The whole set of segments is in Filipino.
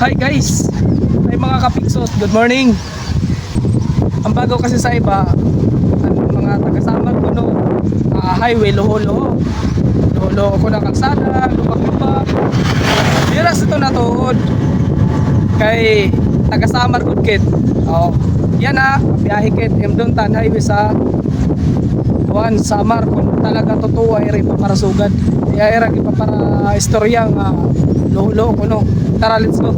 Hi guys! Ay mga kapiksot, good morning! Ang bago kasi sa iba, ang mga taga-Samar ko no, highway, luho-luho. Luho-luho ko na kalsada, lupak-lupak. Diras ito na tuod. Kay taga-Samar ko kit. Oh, yan na, biyahe kit, Imduntan highway sa Juan, Samar. Kung talaga totoo ay rin para sugad. Ay rin pa para istoryang luho-luho ko no. Tara, let's go.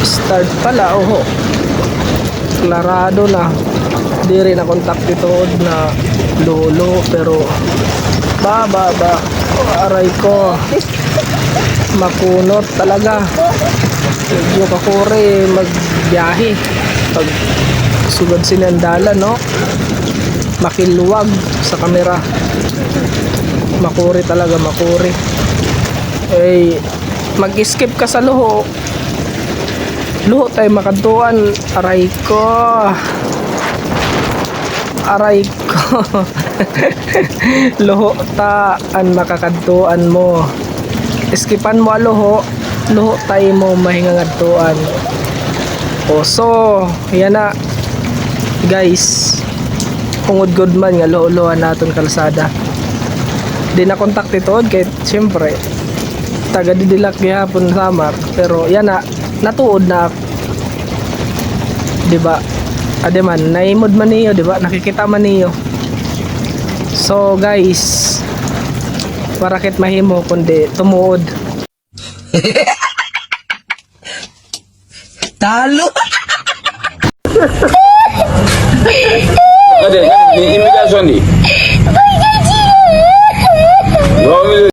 Start pala, oho. Klarado na. Di rin na kontak dito na lolo, pero aray ko. Makunot talaga. Medyo kakuri magbiyahe. Pag sugad sinandalan, no? Makiluwag sa kamera. Makuri talaga, makuri. Eh, mag-skip ka sa luho tayo makantuan. Aray ko luho ta ang makakantuan mo. Skipan mo luho tayo mo mahingangadtuan. So yan na guys, kungod good man nga luho-luhan naton kalsada. Di na kontak ito kay siyempre taga didilak gihapon Samar, pero yan na natuod na, di ba? Ade man naimod man niyo, di ba? Nakikita man niyo. So guys, para kit mahimo kundi tumuod. Talo. Ada imigrasyon di.